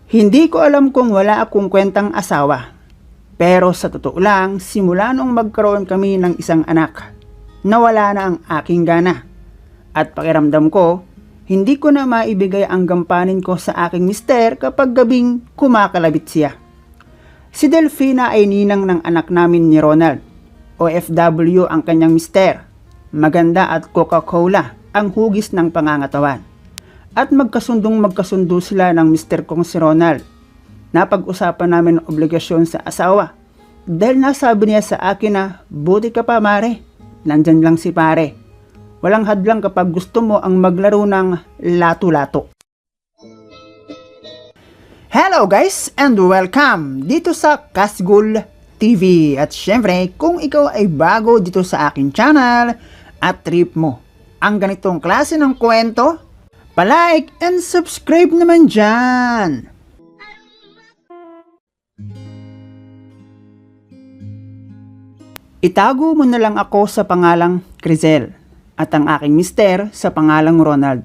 Hindi ko alam kung wala akong kwentang asawa. Pero sa totoo lang, simula nung magkaroon kami ng isang anak, nawala na ang aking gana. At pakiramdam ko, hindi ko na maibigay ang gampanin ko sa aking mister kapag gabing kumakalabit siya. Si Delfina ay ninang ng anak namin ni Ronald. OFW ang kanyang mister. Maganda at Coca-Cola ang hugis ng pangangatawan. At magkasundo sila ng mister kong si Ronald. Napag-usapan namin ang obligasyon sa asawa. Dahil nasabi niya sa akin na, buti ka pa mare, nandyan lang si pare. Walang hadlang kapag gusto mo ang maglaro ng lato-lato. Hello guys and welcome dito sa Kasgul TV. At syempre, kung ikaw ay bago dito sa aking channel at trip mo ang ganitong klase ng kwento, palike and subscribe naman dyan. Itago mo na lang ako sa pangalang Crizel at ang aking mister sa pangalang Ronald.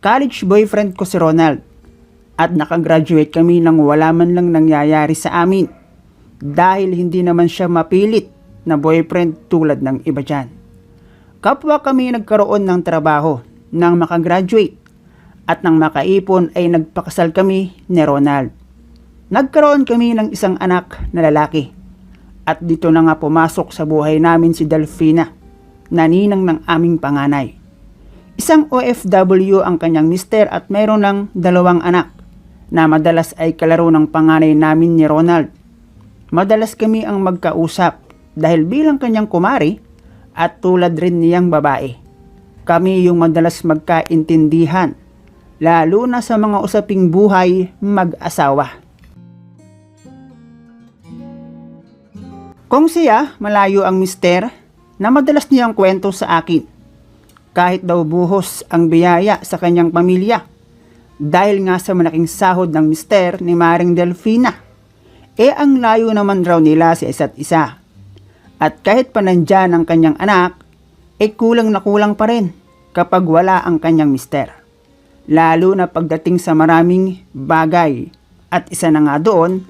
College boyfriend ko si Ronald at nakagraduate kami nang wala man lang nangyayari sa amin dahil hindi naman siya mapilit na boyfriend tulad ng iba dyan. Kapwa kami nagkaroon ng trabaho nang makagraduate at nang makaipon ay nagpakasal kami ni Ronald. Nagkaroon kami ng isang anak na lalaki. At dito na nga pumasok sa buhay namin si Delfina, na ninang ng aming panganay. Isang OFW ang kanyang mister at mayroon ng 2 anak na madalas ay kalaro ng panganay namin ni Ronald. Madalas kami ang magkausap dahil bilang kanyang kumari at tulad rin niyang babae. Kami yung madalas magkaintindihan, lalo na sa mga usaping buhay mag-asawa. Kung siya, malayo ang mister na madalas niyang kwento sa akin. Kahit daw buhos ang biyaya sa kanyang pamilya. Dahil nga sa malaking sahod ng mister ni Maring Delfina. Ang layo naman raw nila sa isa't isa. At kahit pa nandyan ang kanyang anak, kulang na kulang pa rin kapag wala ang kanyang mister. Lalo na pagdating sa maraming bagay. At isa na nga doon,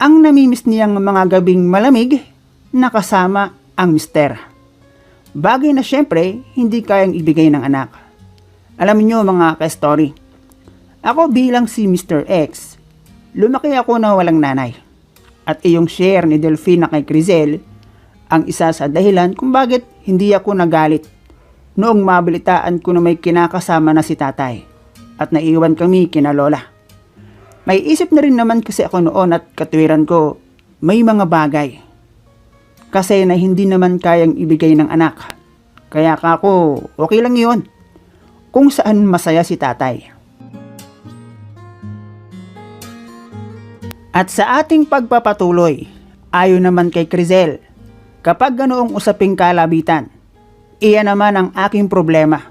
ang namimiss niyang mga gabing malamig na kasama ang mister. Bagay na syempre hindi kayang ibigay ng anak. Alam niyo mga ka-story, ako bilang si Mr. X, lumaki ako na walang nanay. At iyong share ni Delfina kay Crizel ang isa sa dahilan kung bakit hindi ako nagalit noong mabalitaan ko na may kinakasama na si tatay at naiwan kami kina lola. May isip na rin naman kasi ako noon at katwiran ko, may mga bagay. Kasi na hindi naman kayang ibigay ng anak. Kaya kako, okay lang yun. Kung saan masaya si tatay. At sa ating pagpapatuloy, ayon naman kay Crizel, kapag ganoong usaping kalabitan, iyan naman ang aking problema.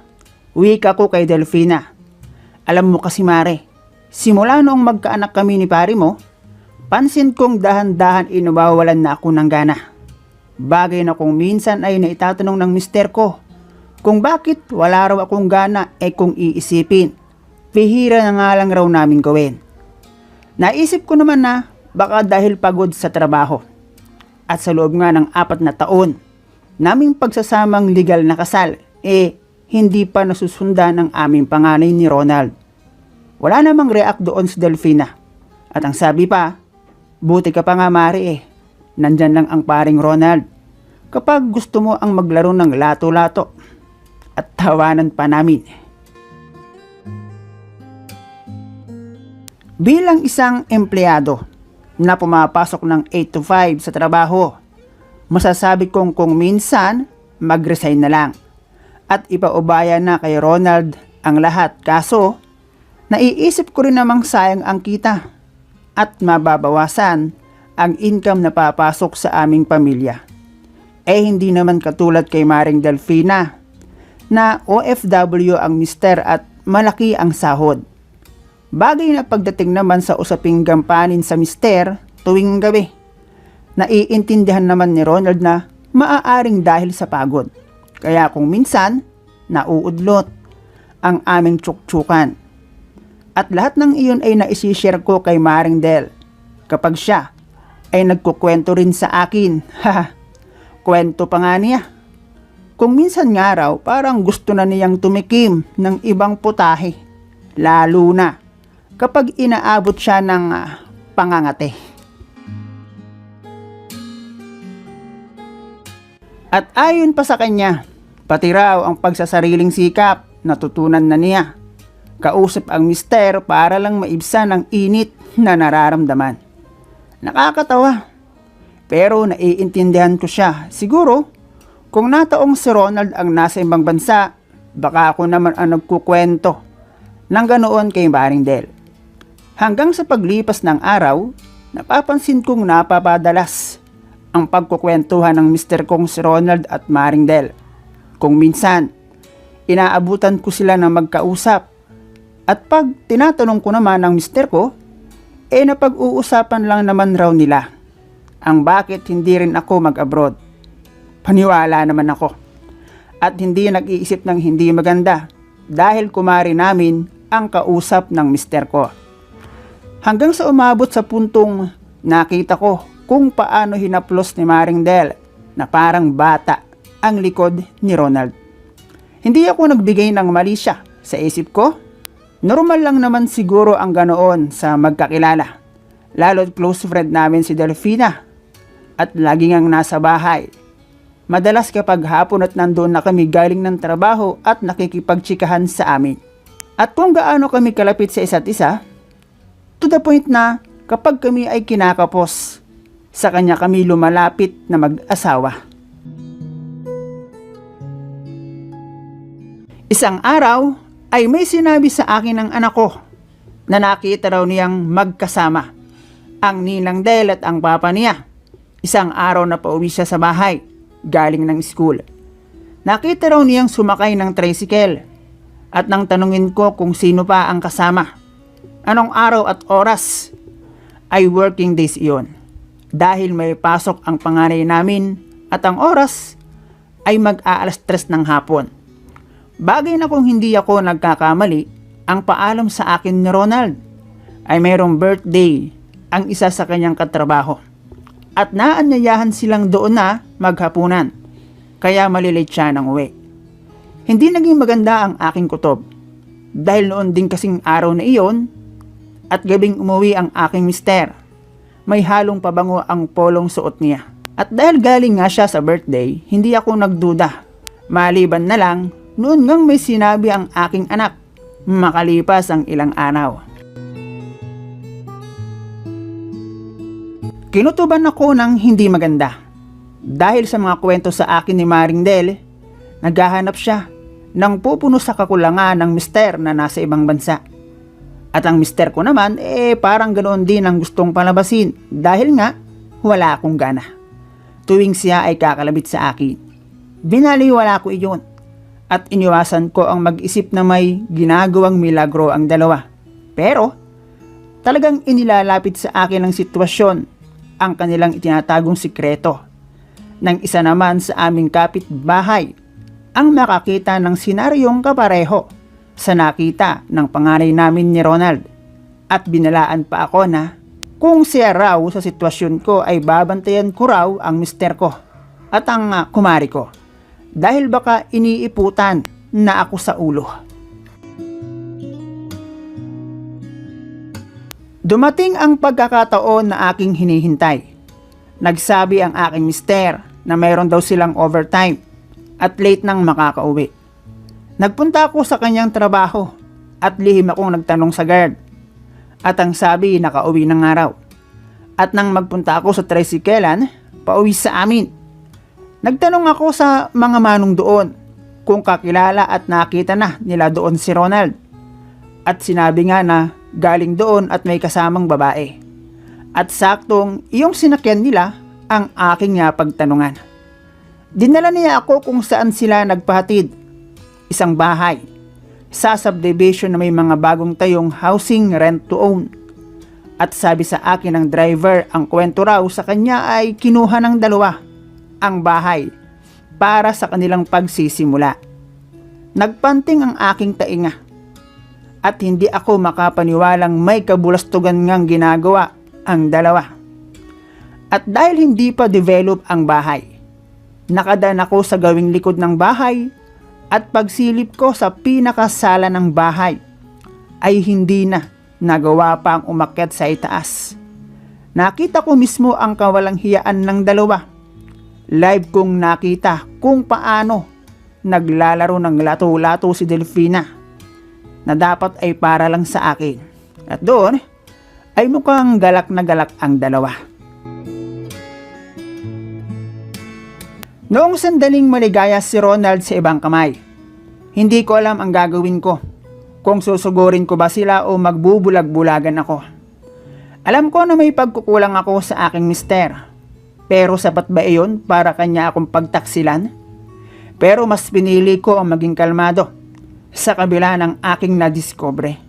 Wika ko kay Delfina. Alam mo kasi mare, simula noong magkaanak kami ni pari mo, pansin kong dahan-dahan inawawalan na ako ng gana. Bagay na kung minsan ay naitatanong ng mister ko kung bakit wala raw akong gana kung iisipin. Pihira na nga lang raw namin gawin. Naisip ko naman na baka dahil pagod sa trabaho. At sa loob nga ng 4 na taon, naming pagsasamang legal na kasal, hindi pa nasusundan ng aming panganay ni Ronald. Wala namang react doon si Delfina. At ang sabi pa, buti ka pa nga mari nandyan lang ang paring Ronald. Kapag gusto mo ang maglaro ng lato-lato. At tawanan pa namin. Bilang isang empleyado na pumapasok ng 8 to 5 sa trabaho, masasabi kong kung minsan mag-resign na lang. At ipaubaya na kay Ronald ang lahat. Kaso, naiisip ko rin namang sayang ang kita at mababawasan ang income na papasok sa aming pamilya. Hindi naman katulad kay Maring Delfina na OFW ang mister at malaki ang sahod. Bagay na pagdating naman sa usaping gampanin sa mister tuwing gabi. Naiintindihan naman ni Ronald na maaaring dahil sa pagod. Kaya kung minsan, nauudlot ang aming tsuktsukan. At lahat ng iyon ay naisishare ko kay Maring Del kapag siya ay nagkukwento rin sa akin. Haha, kwento pa nga niya. Kung minsan nga raw parang gusto na niyang tumikim ng ibang putahe, lalo na kapag inaabot siya ng pangangate. At ayon pa sa kanya, pati raw ang pagsasariling sikap natutunan na niya. Kausap ang mister para lang maibsan ang init na nararamdaman. Nakakatawa. Pero naiintindihan ko siya. Siguro, kung nataong si Ronald ang nasa ibang bansa, baka ako naman ang nagkukwento ng ganoon kay Maring Del. Hanggang sa paglipas ng araw, napapansin kong napapadalas ang pagkukwentuhan ng mister kong si Ronald at Maring Del. Kung minsan, inaabutan ko sila ng magkausap. At pag tinatanong ko naman ng mister ko, napag-uusapan lang naman raw nila ang bakit hindi rin ako mag-abroad. Paniwala naman ako. At hindi nag-iisip ng hindi maganda dahil kumari namin ang kausap ng mister ko. Hanggang sa umabot sa puntong nakita ko kung paano hinaplos ni Maring Del na parang bata ang likod ni Ronald. Hindi ako nagbigay ng mali siya. Sa isip ko, normal lang naman siguro ang ganoon sa magkakilala. Lalo't close friend namin si Delfina. At lagi ngang nasa bahay. Madalas kapag hapon at nandoon na kami galing ng trabaho at nakikipagtsikahan sa amin. At kung gaano kami kalapit sa isa't isa, to the point na kapag kami ay kinakapos, sa kanya kami lumalapit na mag-asawa. Isang araw ay may sinabi sa akin ng anak ko na nakita raw niyang magkasama ang ninang Del at ang papa niya. Isang araw na pauwi siya sa bahay galing ng school. Nakita raw niyang sumakay ng tricycle at nang tanungin ko kung sino pa ang kasama, anong araw at oras, ay working days iyon. Dahil may pasok ang panganay namin at ang oras ay mag-aalas 3 ng hapon. Bagay na kung hindi ako nagkakamali, ang paalam sa akin ni Ronald ay mayroong birthday ang isa sa kanyang katrabaho. At naanyayahan silang doon na maghapunan, kaya malilate siya ng uwi. Hindi naging maganda ang aking kutob, dahil noon din kasing araw na iyon, at gabing umuwi ang aking mister. May halong pabango ang polong suot niya. At dahil galing nga siya sa birthday, hindi ako nagduda. Maliban na lang, noon ngang may sinabi ang aking anak, makalipas ang ilang araw. Kinutuban ako ng hindi maganda. Dahil sa mga kwento sa akin ni Maring Del, naghahanap siya ng pupuno sa kakulangan ng mister na nasa ibang bansa. At ang mister ko naman, parang ganoon din ang gustong palabasin dahil nga wala akong gana. Tuwing siya ay kakalabit sa akin, binaliwala ko iyon at iniwasan ko ang mag-isip na may ginagawang milagro ang dalawa. Pero talagang inilalapit sa akin ng sitwasyon ang kanilang itinatagong sikreto. Nang isa naman sa aming kapitbahay ang makakita ng senaryong kapareho sa nakita ng panganay namin ni Ronald, at binalaan pa ako na kung siya raw sa sitwasyon ko ay babantayan ko raw ang mister ko at ang kumari ko dahil baka iniiputan na ako sa ulo. Dumating ang pagkakataon na aking hinihintay. Nagsabi ang aking mister na mayroon daw silang overtime at late nang makakauwi. Nagpunta ako sa kanyang trabaho at lihim akong nagtanong sa guard. At ang sabi, nakauwi ng araw. At nang magpunta ako sa tricyclean, pauwi sa amin. Nagtanong ako sa mga manong doon kung kakilala at nakita na nila doon si Ronald. At sinabi nga na galing doon at may kasamang babae. At saktong iyong sinakyan nila ang aking pagtanungan. Dinala niya ako kung saan sila nagpahatid. Isang bahay sa subdivision na may mga bagong tayong housing rent to own. At sabi sa akin ng driver, ang kwento raw sa kanya ay kinuha ng dalawa ang bahay para sa kanilang pagsisimula. Nagpanting ang aking tainga at hindi ako makapaniwalang may kabulastugan ngang ginagawa ang dalawa. At dahil hindi pa develop ang bahay, nakadaan ako sa gawing likod ng bahay at pagsilip ko sa pinakasala ng bahay ay hindi na nagawa pa ang umakyat sa itaas. Nakita ko mismo ang kawalang hiyaan ng dalawa. Live kong nakita kung paano naglalaro ng lato-lato si Delfina na dapat ay para lang sa akin. At doon ay mukhang galak na galak ang dalawa. Noong sandaling maligaya si Ronald sa ibang kamay, hindi ko alam ang gagawin ko, kung susugurin ko ba sila o magbubulag-bulagan ako. Alam ko na may pagkukulang ako sa aking mister, pero sapat ba iyon para kanya akong pagtaksilan? Pero mas pinili ko ang maging kalmado sa kabila ng aking nadiscobre.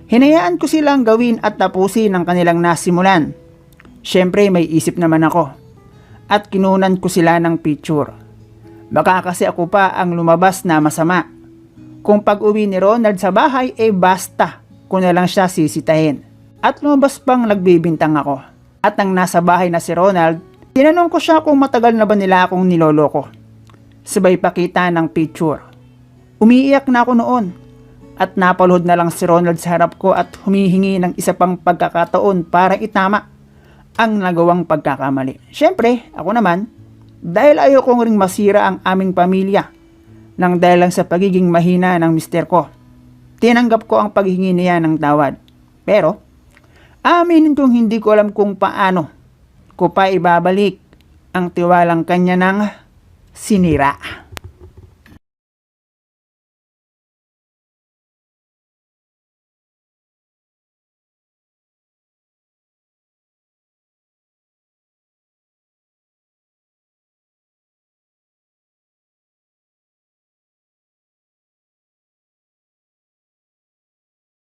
Hinayaan ko silang gawin at tapusin ang kanilang nasimulan. Siyempre may isip naman ako at kinunan ko sila ng picture. Baka kasi ako pa ang lumabas na masama. Kung pag-uwi ni Ronald sa bahay basta ko na lang siya sisitahin. At lumabas pang nagbibintang ako. At nang nasa bahay na si Ronald, tinanong ko siya kung matagal na ba nila akong niloloko. Sabay pakita ng picture. Umiiyak na ako noon at napaluhod na lang si Ronald sa harap ko at humihingi ng isa pang pagkakataon para itama ang nagawang pagkakamali. Siyempre, ako naman, dahil ayokong ring masira ang aming pamilya nang dahil lang sa pagiging mahina ng mister ko, tinanggap ko ang paghingi niya ng tawad. Pero, aminin kong hindi ko alam kung paano ko pa ibabalik ang tiwalang kanya ng sinira.